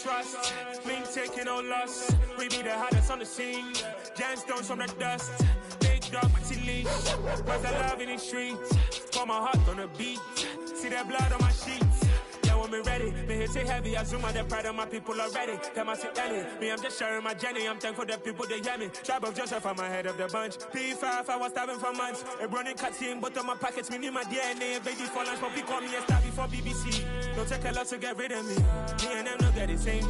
trust. Been taking no loss. We be the hottest on the scene. Gemstones from the dust. Big dog, Matty leash. Was the love in the streets. Pour my heart on the beat. See that blood on my sheets. Yeah, when me ready, me hit it heavy. I zoom on the pride of my people already. Them I see Ellie. Me, I'm just sharing my journey. I'm thankful the people they hear me. Tribe of Joseph, I'm ahead of the bunch. P5, I was starving for months. A running cut in both of my pockets. Me need my DNA. Baby for lunch, but we call me a star before BBC. Don't take a lot to get rid of me. Me and them don't get the same.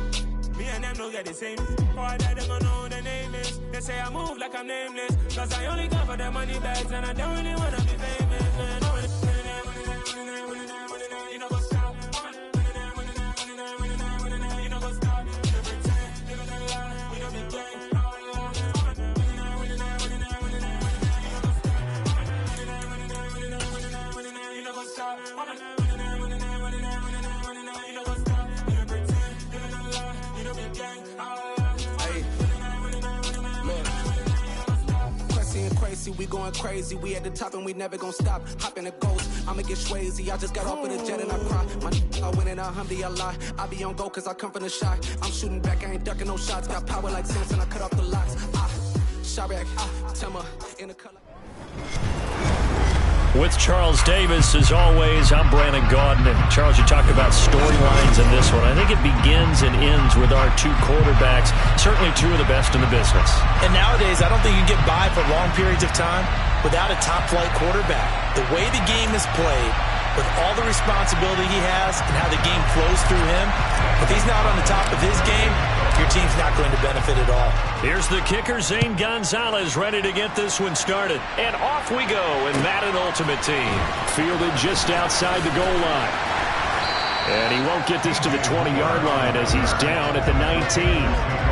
Me and them don't get the same. Boy, they don't know who the name is. They say I move like I'm nameless. Cause I only come for the money bags. And I don't really wanna be famous. You know what's up? You know what's up? You pretend, you know the lie. You know the game. You know what's up? We going crazy, we at the top and we never gonna stop. Hop in a ghost, I'ma get swayzy. I just got off of the jet and I cry. I win in a Humvee, I lie. I be on go cause I come from the shot. I'm shooting back, I ain't ducking no shots. Got power like Samson, I cut off the locks. Shot back, Timmer, in the color. With Charles Davis, as always, I'm Brandon Gaudin. And Charles, you talk about storylines in this one. I think it begins and ends with our two quarterbacks, certainly two of the best in the business. And nowadays, I don't think you can get by for long periods of time without a top-flight quarterback. The way the game is played, with all the responsibility he has and how the game flows through him, if he's not on the top of his game, your team's not going to benefit at all. Here's the kicker, Zane Gonzalez, ready to get this one started. And off we go in Madden Ultimate Team. Fielded just outside the goal line. And he won't get this to the 20-yard line as he's down at the 19.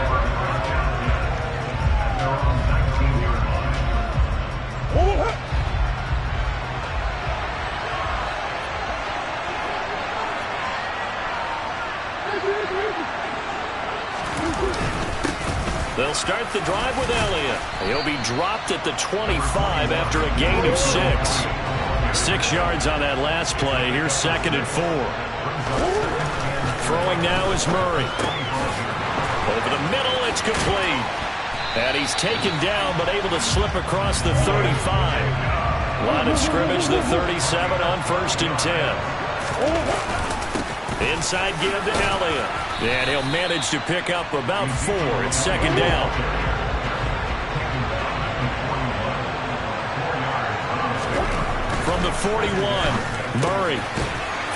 They'll start the drive with Elliott. He'll be dropped at the 25 after a gain of 6. 6 yards on that last play. Here's 2nd and 4. Throwing now is Murray. Over the middle, it's complete. And he's taken down, but able to slip across the 35. Line of scrimmage, the 37 on 1st and 10. Inside give to Elliott. And he'll manage to pick up about 4. It's 2nd down. From the 41, Murray.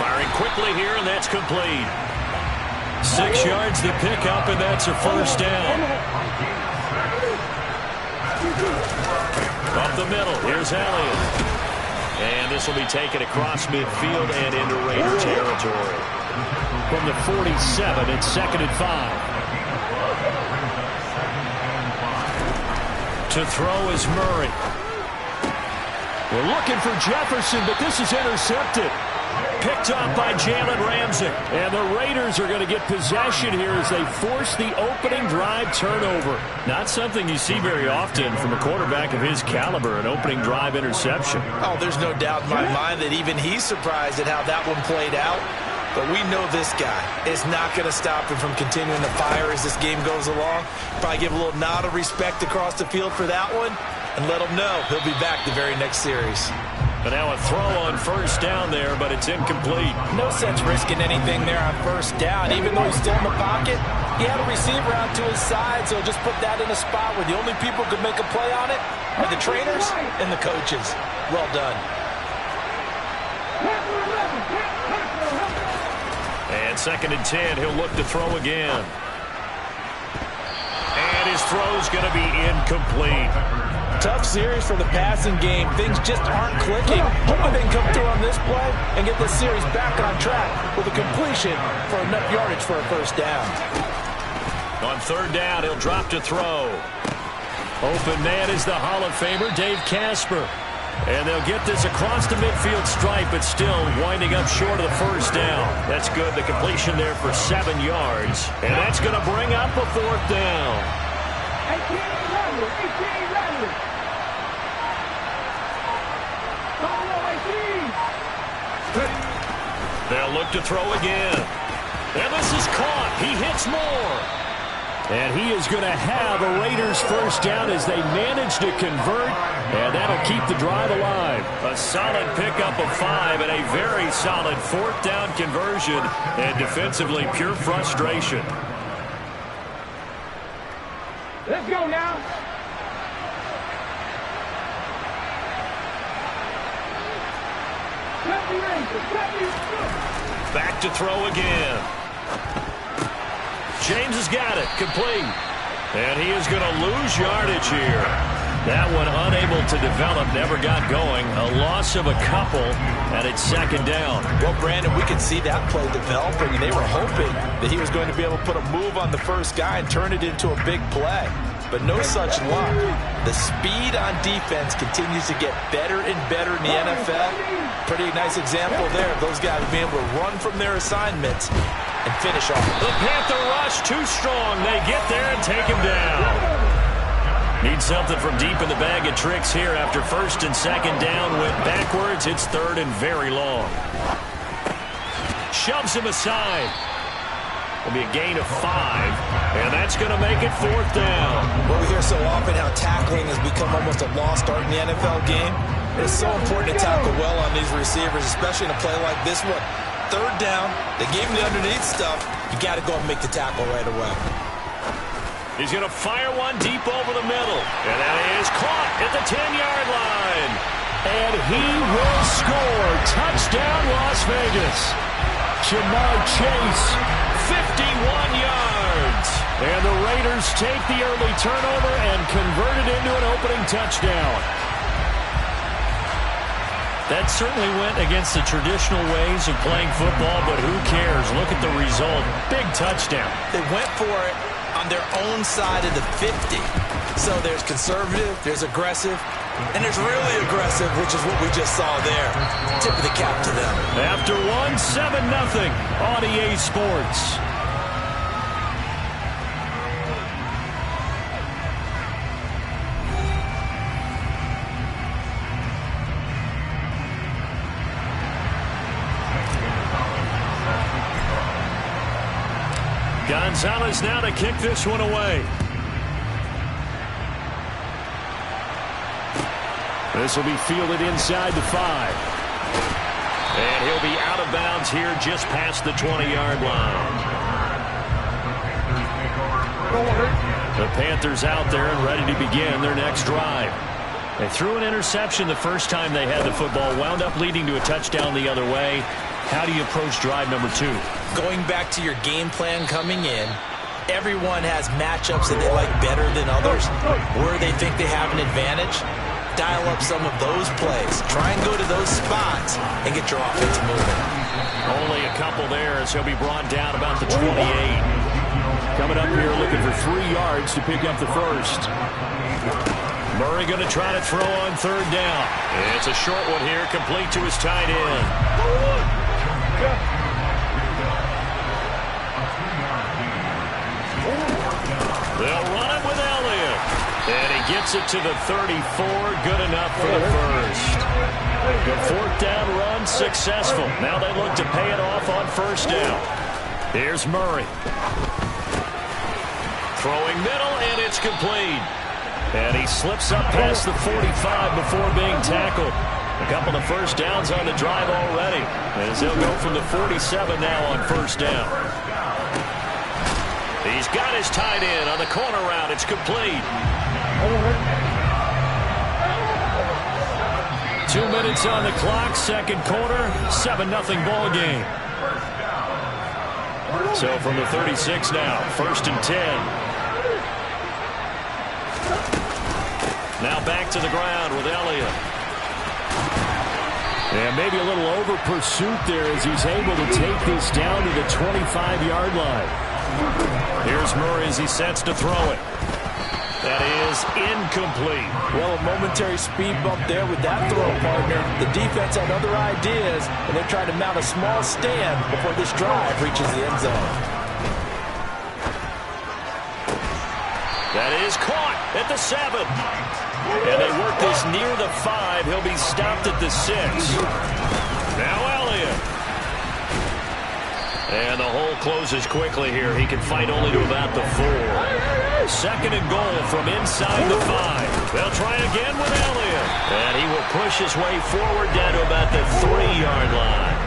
Firing quickly here, and that's complete. 6 yards to pick up, and that's a 1st down. Up the middle, here's Elliott. And this will be taken across midfield and into Raider territory. From the 47, it's 2nd and 5. To throw is Murray. We're looking for Jefferson, but this is intercepted. Picked up by Jalen Ramsey. And the Raiders are going to get possession here as they force the opening drive turnover. Not something you see very often from a quarterback of his caliber, an opening drive interception. Oh, there's no doubt in my mind that even he's surprised at how that one played out. But we know this guy is not going to stop him from continuing to fire as this game goes along. Probably give a little nod of respect across the field for that one and let him know he'll be back the very next series. But now a throw on 1st down there, but it's incomplete. No sense risking anything there on 1st down. Even though he's still in the pocket, he had a receiver out to his side, so just put that in a spot where the only people who could make a play on it are the trainers and the coaches. Well done. And 2nd and 10, he'll look to throw again. And his throw's going to be incomplete. Tough series for the passing game. Things just aren't clicking. Hopefully they can come through on this play and get this series back on track with a completion for enough yardage for a 1st down. On 3rd down, he'll drop to throw. Open man is the Hall of Famer, Dave Casper. And they'll get this across the midfield stripe, but still winding up short of the 1st down. That's good. The completion there for 7 yards. And that's going to bring up a 4th down. They'll look to throw again. And this is caught. He hit once more. And he is going to have a Raiders first down as they manage to convert, and that'll keep the drive alive. A solid pickup of 5 and a very solid 4th down conversion, and defensively pure frustration. Let's go now. Back to throw again. James has got it. Complete. And he is going to lose yardage here. That one unable to develop, never got going. A loss of a couple, and it's 2nd down. Well, Brandon, we could see that play developing, and they were hoping that he was going to be able to put a move on the first guy and turn it into a big play. But no such luck. The speed on defense continues to get better and better in the NFL. Pretty nice example there of those guys being able to run from their assignments and finish off. The Panther rush too strong. They get there and take him down. Need something from deep in the bag of tricks here after 1st and 2nd down. Went backwards. It's 3rd and very long. Shoves him aside. It'll be a gain of 5, and that's going to make it 4th down. Well, we hear so often how tackling has become almost a lost art in the NFL game. It's so important to tackle well on these receivers, especially in a play like this one. 3rd down, they gave him the underneath stuff. You got to go and make the tackle right away. He's going to fire one deep over the middle, and that is caught at the 10-yard line. And he will score. Touchdown, Las Vegas. Jamar Chase, 51 yards. And the Raiders take the early turnover and convert it into an opening touchdown. That certainly went against the traditional ways of playing football, but who cares? Look at the result. Big touchdown. They went for it on their own side of the 50. So there's conservative, there's aggressive, and there's really aggressive, which is what we just saw there. Tip of the cap to them. After 7-0 on EA Sports. Gonzalez now to kick this one away. This will be fielded inside the 5. And he'll be out of bounds here just past the 20-yard line. The Panthers out there and ready to begin their next drive. They threw an interception the first time they had the football, wound up leading to a touchdown the other way. How do you approach drive number 2? Going back to your game plan coming in, everyone has matchups that they like better than others, where they think they have an advantage. Dial up some of those plays. Try and go to those spots and get your offense moving. Only a couple there as he'll be brought down about the 28. Coming up here looking for 3 yards to pick up the first. Murray going to try to throw on 3rd down. It's a short one here, complete to his tight end. They'll run it with Elliott. And he gets it to the 34. Good enough for the first. The 4th down run successful. Now they look to pay it off on 1st down. Here's Murray. Throwing middle, and it's complete. And he slips up past the 45 before being tackled. A couple of 1st downs on the drive already. As he'll go from the 47 now on 1st down. He's got his tight end on the corner route. It's complete. 2 minutes on the clock, 2nd quarter, 7-0 ball game. So from the 36 now, 1st and 10. Now back to the ground with Elliott. And maybe a little over pursuit there as he's able to take this down to the 25-yard line. Here's Murray as he sets to throw it. That is incomplete. Well, a momentary speed bump there with that throw, partner. The defense had other ideas, and they're trying to mount a small stand before this drive reaches the end zone. That is caught at the 7. And they work this near the 5. He'll be stopped at the 6. Now Elliott. And the hole closes quickly here. He can fight only to about the 4. Second and goal from inside the 5. They'll try again with Elliott. And he will push his way forward down to about the 3-yard line.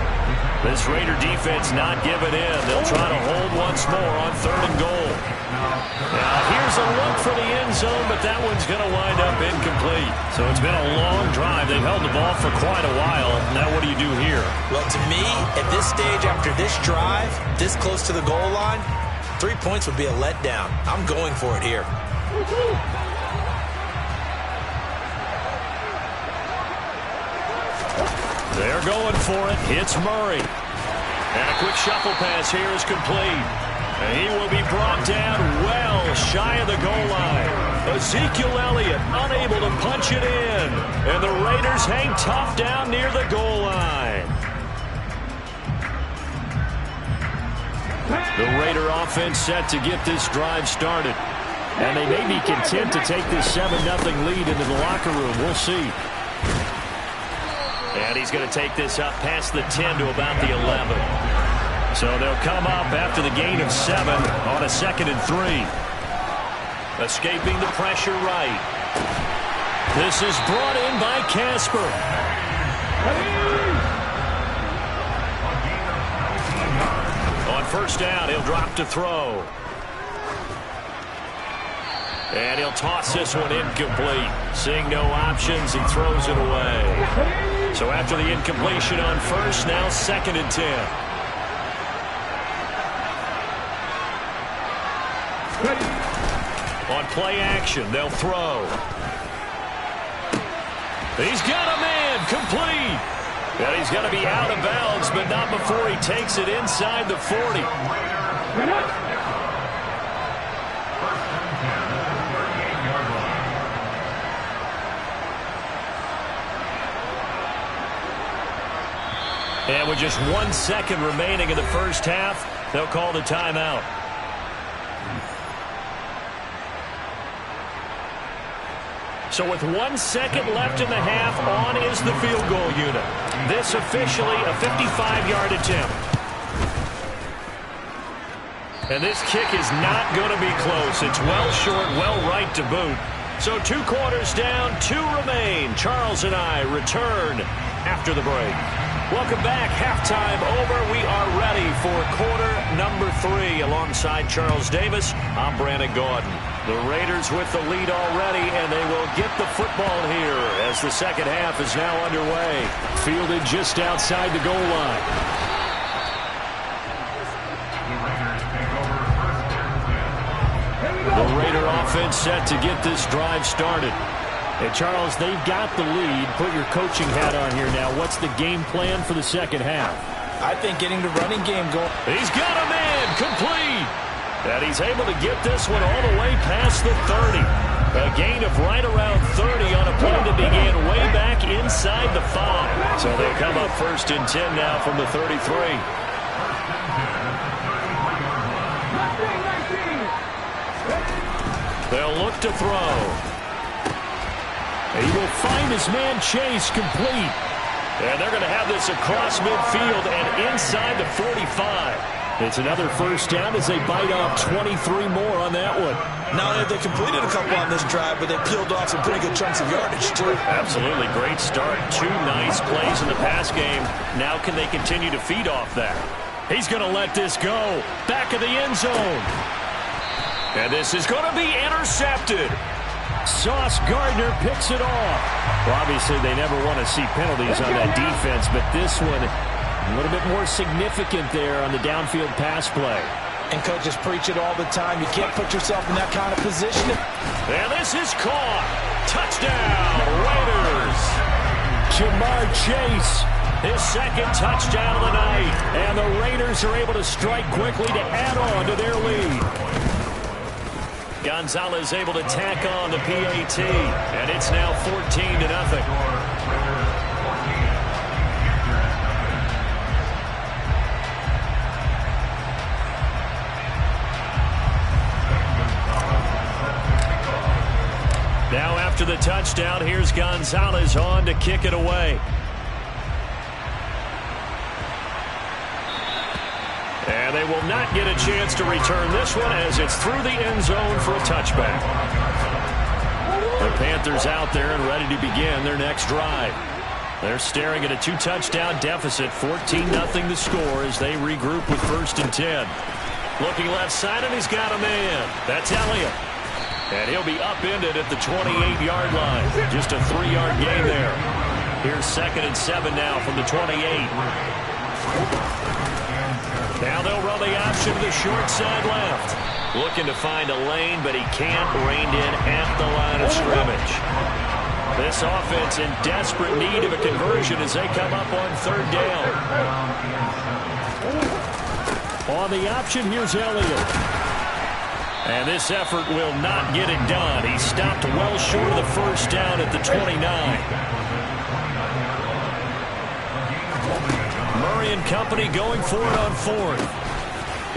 This Raider defense not giving in. They'll try to hold once more on 3rd and goal. Now here's a look for the end zone, but that one's going to wind up incomplete. So it's been a long drive. They've held the ball for quite a while. Now what do you do here? Well, to me, at this stage after this drive, this close to the goal line, 3 points would be a letdown. I'm going for it here. They're going for it. It's Murray. And a quick shuffle pass here is complete. And he will be brought down well shy of the goal line. Ezekiel Elliott unable to punch it in. And the Raiders hang tough down near the goal line. The Raider offense set to get this drive started. And they may be content to take this 7-0 lead into the locker room. We'll see. And he's going to take this up past the 10 to about the 11. So they'll come up after the gain of 7 on a 2nd and 3. Escaping the pressure right. This is brought in by Casper. On first down, he'll drop to throw. And he'll toss this one incomplete. Seeing no options, he throws it away. So after the incompletion on first, now 2nd and 10. On play action, they'll throw. He's got a man, complete. And he's going to be out of bounds, but not before he takes it inside the 40. And with just 1 second remaining in the first half, they'll call the timeout. So with 1 second left in the half, on is the field goal unit. This officially a 55-yard attempt. And this kick is not going to be close. It's well short, well right to boot. So 2 quarters down, 2 remain. Charles and I return after the break. Welcome back. Halftime over. We are ready for quarter number 3. Alongside Charles Davis, I'm Brandon Gaudin. The Raiders with the lead already, and they will get the football here as the second half is now underway. Fielded just outside the goal line. The Raider offense set to get this drive started. Hey, Charles, they've got the lead. Put your coaching hat on here now. What's the game plan for the second half? I think getting the running game going. He's got a man, complete. And he's able to get this one all the way past the 30. A gain of right around 30 on a play that began way back inside the 5. So they'll come up 1st and 10 now from the 33. They'll look to throw. He will find his man Chase, complete. And they're going to have this across midfield and inside the 45. It's another first down as they bite off 23 more on that one. Not only have they completed a couple on this drive, but they peeled off some pretty good chunks of yardage, too. Absolutely. Great start. 2 nice plays in the pass game. Now can they continue to feed off that? He's going to let this go. Back of the end zone. And this is going to be intercepted. Sauce Gardner picks it off. Well, obviously, they never want to see penalties on that defense, but this one a little bit more significant there on the downfield pass play. And coaches preach it all the time. You can't put yourself in that kind of position. And this is caught. Touchdown, Raiders. Jamar Chase, his 2nd touchdown of the night. And the Raiders are able to strike quickly to add on to their lead. Gonzalez able to tack on the PAT. And it's now 14-0. Now after the touchdown, here's Gonzalez on to kick it away. And they will not get a chance to return this one as it's through the end zone for a touchback. The Panthers out there and ready to begin their next drive. They're staring at a 2-touchdown deficit, 14-0 the score as they regroup with 1st and 10. Looking left side, and he's got a man. That's Elliott. And he'll be upended at the 28-yard line. Just a 3-yard gain there. Here's 2nd and 7 now from the 28. Now they'll run the option to the short side left. Looking to find a lane, but he can't. Reined in at the line of scrimmage. This offense in desperate need of a conversion as they come up on 3rd down. On the option, here's Elliott. And this effort will not get it done. He stopped well short of the 1st down at the 29. Murray and company going for it on 4th.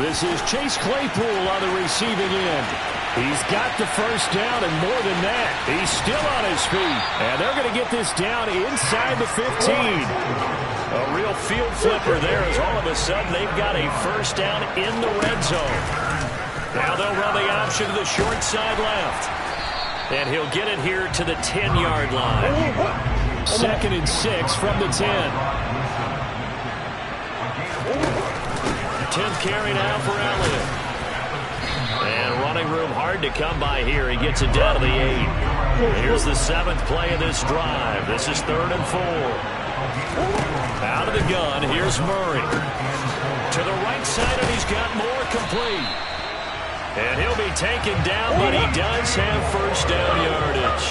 This is Chase Claypool on the receiving end. He's got the 1st down, and more than that, he's still on his feet. And they're going to get this down inside the 15. A real field flipper there as all of a sudden they've got a 1st down in the red zone. Now they'll run the option to the short side left. And he'll get it here to the 10-yard line. 2nd and 6 from the 10. 10th carry now for Elliott. And running room hard to come by here. He gets it down to the 8. Here's the 7th play of this drive. This is 3rd and 4. Out of the gun, here's Murray. To the right side, and he's got more complete. And he'll be taken down, but he does have 1st down yardage.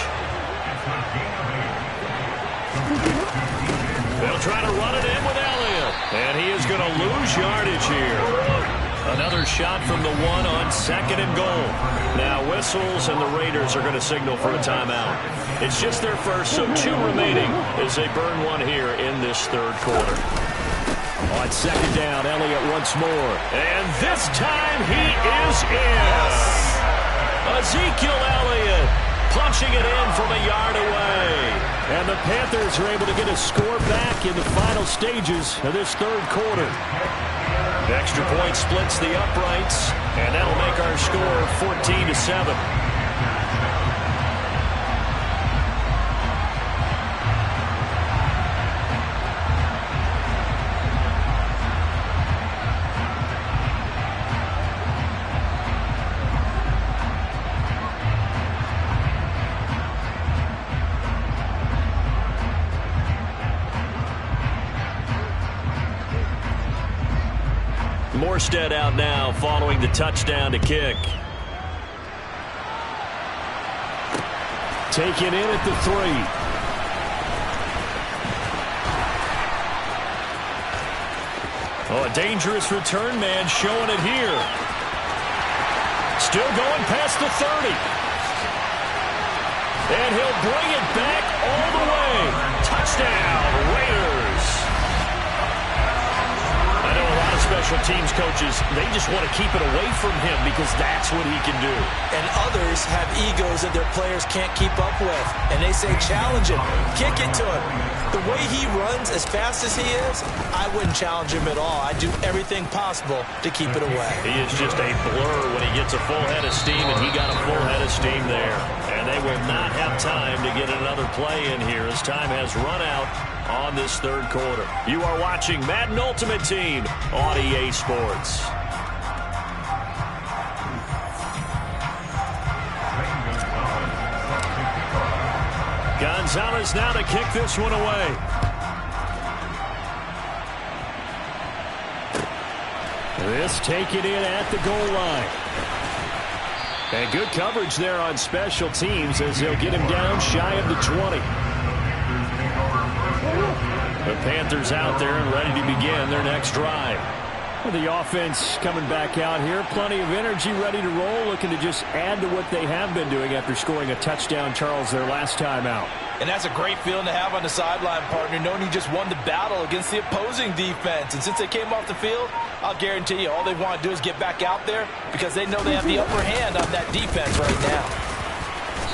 They'll try to run it in with Elliott. And he is going to lose yardage here. Another shot from the 1 on 2nd and goal. Now whistles, and the Raiders are going to signal for a timeout. It's just their first, so 2 remaining as they burn one here in this 3rd quarter. On 2nd down, Elliott once more. And this time he is in. Ezekiel Elliott punching it in from a yard away. And the Panthers are able to get a score back in the final stages of this 3rd quarter. The extra point splits the uprights, and that'll make our score 14-7. Morstead out now following the touchdown to kick. Taken in at the 3. Oh, a dangerous return man showing it here. Still going past the 30. And he'll bring it back all the way. Touchdown, Raiders. I know a lot of special teams coaches, they just want to keep it away from him because that's what he can do. And others have egos that their players can't keep up with. And they say, challenge him, kick it to him. The way he runs as fast as he is, I wouldn't challenge him at all. I'd do everything possible to keep it away. He is just a blur when he gets a full head of steam, and he got a full head of steam there. And they will not have time to get another play in here as time has run out on this 3rd quarter. You are watching Madden Ultimate Team on EA Sports. Gonzalez now to kick this one away. This taken in at the goal line. And good coverage there on special teams as they'll get him down shy of the 20. The Panthers out there and ready to begin their next drive. The offense coming back out here. Plenty of energy, ready to roll, looking to just add to what they have been doing after scoring a touchdown, Charles, their last time out. And that's a great feeling to have on the sideline, partner, knowing you just won the battle against the opposing defense. And since they came off the field, I'll guarantee you all they want to do is get back out there because they know they have the upper hand on that defense right now.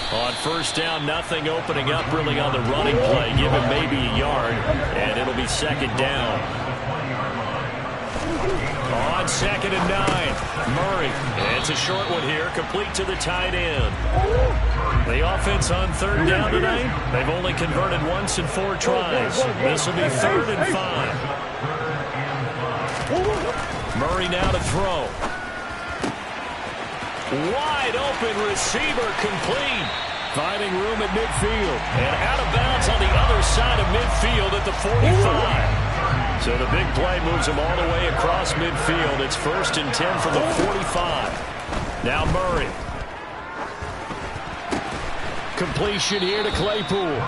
On 1st down, nothing opening up really on the running play. Give him maybe a yard, and it'll be 2nd down. On 2nd and 9, Murray. It's a short one here, complete to the tight end. The offense on 3rd down tonight, they've only converted once in 4 tries. This will be 3rd and 5. Murray now to throw. Wide open receiver, complete. Finding room at midfield. And out of bounds on the other side of midfield at the 45. So the big play moves him all the way across midfield. It's 1st and 10 from the 45. Now Murray. Completion here to Claypool.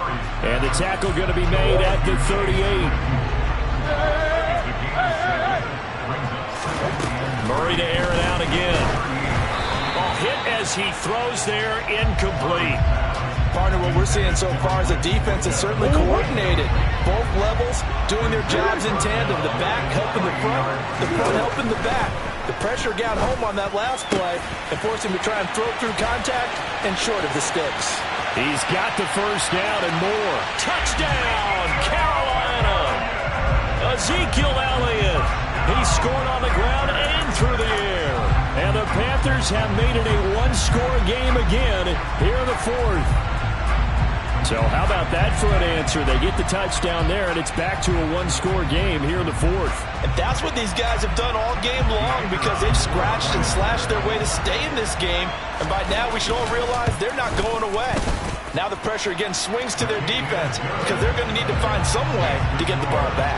And the tackle going to be made at the 38. Murray to air it out again. Hit as he throws there, incomplete. Partner, what we're seeing so far is the defense is certainly coordinated. Both levels doing their jobs in tandem. The back helping the front helping the back. The pressure got home on that last play and forced him to try and throw through contact and short of the sticks. He's got the 1st down and more. Touchdown, Carolina! Ezekiel Elliott. He scored on the ground and through the air. And the Panthers have made it a 1-score game again here in the 4th. So how about that for an answer? They get the touchdown there, and it's back to a 1-score game here in the 4th. And that's what these guys have done all game long because they've scratched and slashed their way to stay in this game. And by now we should all realize they're not going away. Now the pressure again swings to their defense because they're going to need to find some way to get the ball back.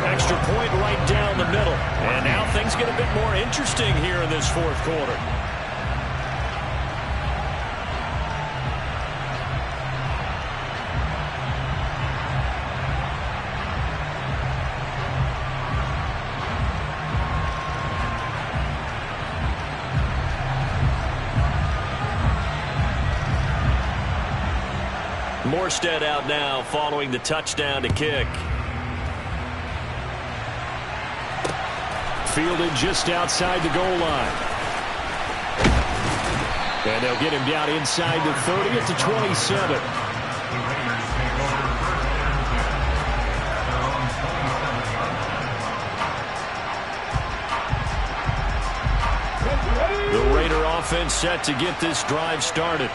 Extra point right down the middle. And now things get a bit more interesting here in this 4th quarter. Morstead out now following the touchdown to kick. Fielded just outside the goal line. And they'll get him down inside the 30 at the 27. The Raider offense set to get this drive started.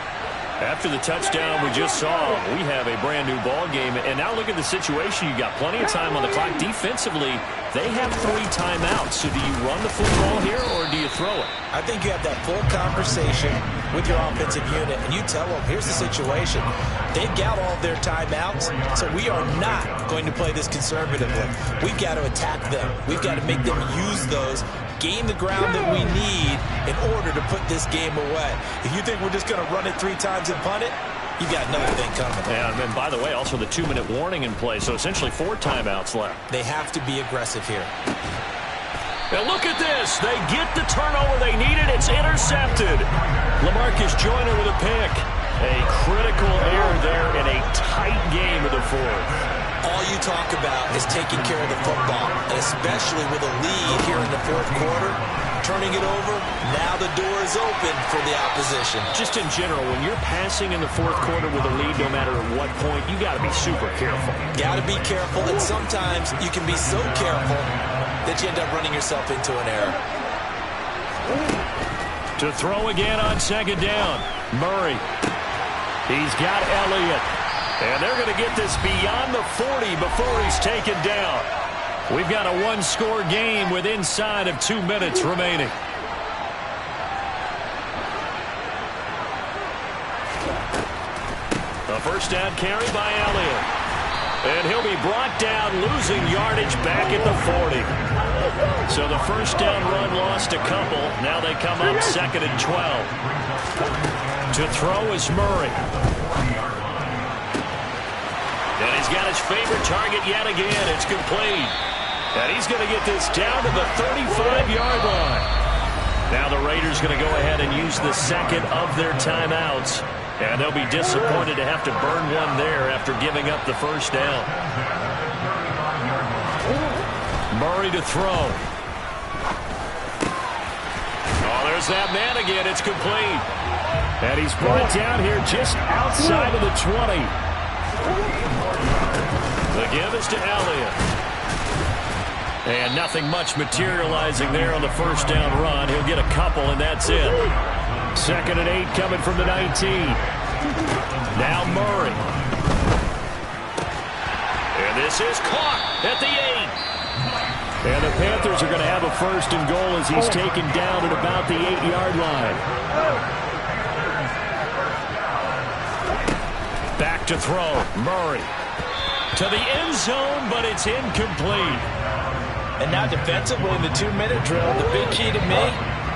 After the touchdown we just saw, we have a brand new ball game. And now look at the situation. You got plenty of time on the clock. Defensively, they have 3 timeouts. So do you run the football here or do you throw it? I think you have that full conversation with your offensive unit, and you tell them, here's the situation. They've got all of their timeouts, so we are not going to play this conservatively. We've got to attack them. We've got to make them use those, gain the ground that we need in order to put this game away. If you think we're just going to run it 3 times and punt it, you got another thing coming. And by the way, also the 2-minute warning in play, so essentially 4 timeouts left. They have to be aggressive here. And look at this. They get the turnover they needed. It's intercepted. LaMarcus Joyner with a pick. A critical error there in a tight game of the 4th. All you talk about is taking care of the football, and especially with a lead here in the 4th quarter. Turning it over, now the door is open for the opposition. Just in general, when you're passing in the 4th quarter with a lead, no matter at what point, you got to be super careful. Got to be careful, and sometimes you can be so careful that you end up running yourself into an error. To throw again on 2nd down, Murray. He's got Elliott. And they're going to get this beyond the 40 before he's taken down. We've got a 1-score game with inside of 2 minutes remaining. A 1st down carry by Elliott. And he'll be brought down, losing yardage back at the 40. So the 1st down run lost a couple. Now they come up 2nd and 12. To throw is Murray. And he's got his favorite target yet again. It's complete. And he's going to get this down to the 35-yard line. Now the Raiders going to go ahead and use the 2nd of their timeouts. And they'll be disappointed to have to burn one there after giving up the 1st down. Murray to throw. Oh, there's that man again. It's complete. And he's brought down here just outside of the 20. The give is to Elliott. And nothing much materializing there on the first down run. He'll get a couple, and that's it. 2nd and 8 coming from the 19. Now Murray. And this is caught at the 8. And the Panthers are going to have a 1st and goal as he's taken down at about the 8-yard line. Back to throw. Murray. To the end zone, but it's incomplete. And now defensively in the 2-minute drill, the big key to me,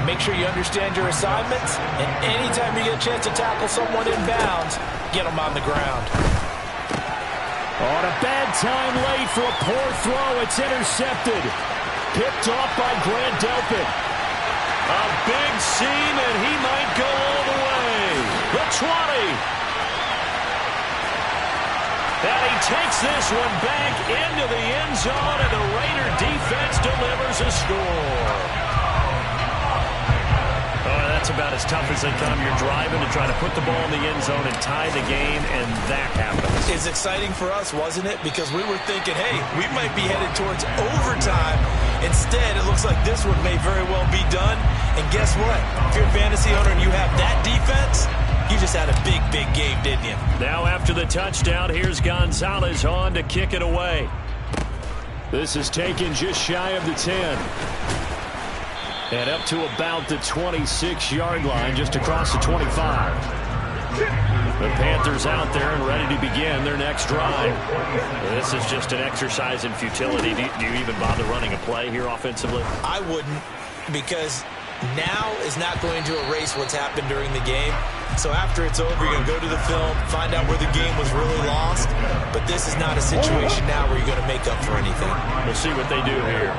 make sure you understand your assignments, and anytime you get a chance to tackle someone in bounds, get them on the ground. On a bad time late for a poor throw. It's intercepted. Picked off by Grant Delpit. A big seam, and he might go all the way. The 20. And he takes this one back into the end zone, and the Raider defense delivers a score. Oh, that's about as tough as they come. You're driving to try to put the ball in the end zone and tie the game, and that happens. It's exciting for us, wasn't it? Because we were thinking, hey, we might be headed towards overtime. Instead, it looks like this one may very well be done. And guess what? If you're a fantasy owner and you have that defense, you just had a big, big game, didn't you? Now after the touchdown, here's Gonzalez on to kick it away. This is taken just shy of the 10. And up to about the 26-yard line, just across the 25. The Panthers out there and ready to begin their next drive. This is just an exercise in futility. Do you even bother running a play here offensively? I wouldn't, because now is not going to erase what's happened during the game. So after it's over, you're going to go to the film, find out where the game was really lost. But this is not a situation now where you're going to make up for anything. We'll see what they do here.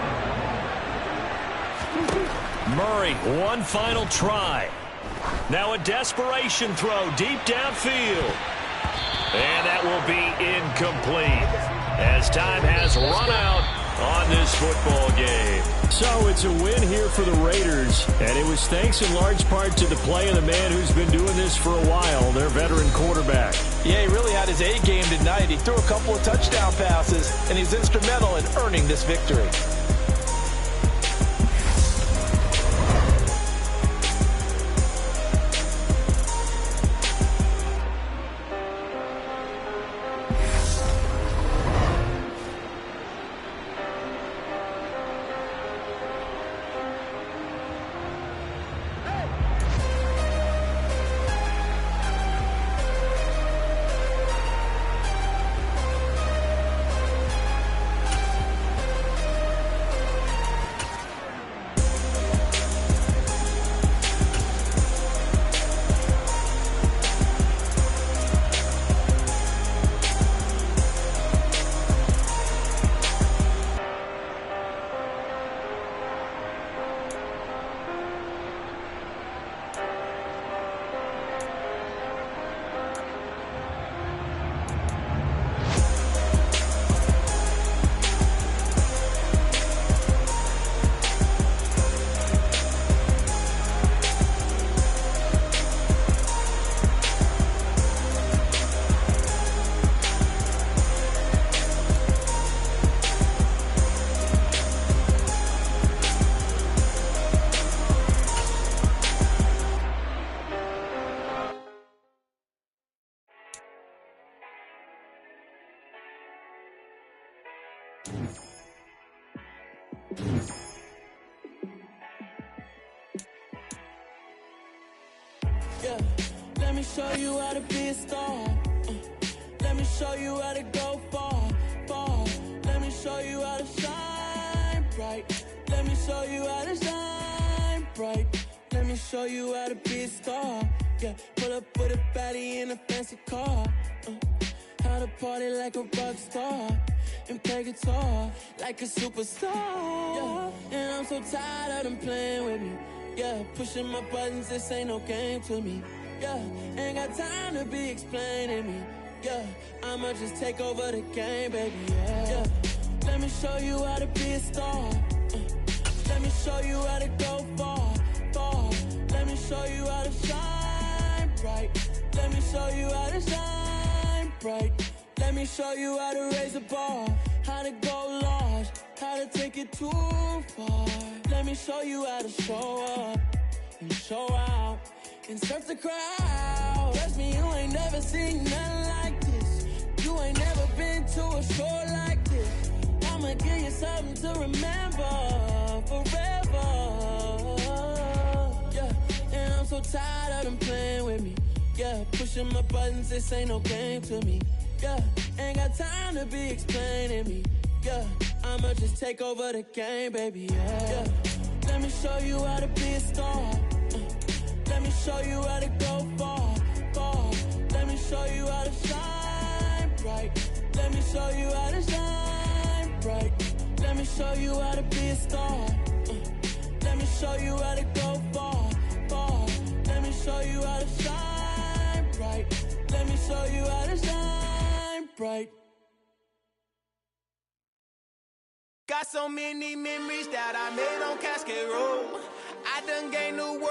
Murray, one final try. Now a desperation throw deep downfield. And that will be incomplete as time has run out on this football game. So it's a win here for the Raiders, and it was thanks in large part to the play of the man who's been doing this for a while, their veteran quarterback. Yeah, he really had his A game tonight. He threw a couple of touchdown passes, and he's instrumental in earning this victory. Yeah, let me show you how to be a star. Let me show you how to go far, far. Let me show you how to shine bright. Let me show you how to shine bright. Let me show you how to be a star. Yeah, pull up with a baddie in a fancy car. How to party like a rock star and play guitar like a superstar. Yeah, and I'm so tired of them playing with me. Yeah, pushing my buttons, this ain't no game to me. Yeah, ain't got time to be explaining me. Yeah, I'ma just take over the game, baby. Yeah, let me show you how to be a star. Let me show you how to go far, far. Let me show you how to shine bright. Let me show you how to shine bright. Let me show you how to raise the bar, how to go large, how to take it too far. Let me show you how to show up and show out and surf the crowd. Trust me, you ain't never seen nothing like this. You ain't never been to a show like this. I'ma give you something to remember forever. Yeah, and I'm so tired of them playing with me. Yeah, pushing my buttons, this ain't no game to me. Yeah, ain't got time to be explaining me. Yeah, I'ma just take over the game, baby. Yeah, let me show you how to be a star. Let me show you how to go far, far. Let me show you how to shine bright. Let me show you how to shine bright. Let me show you how to be a star. Let me show you how to go far, far. Let me show you how to shine bright. Let me show you how to shine bright. Got so many memories that I made on Cascade Road. I done gained the world.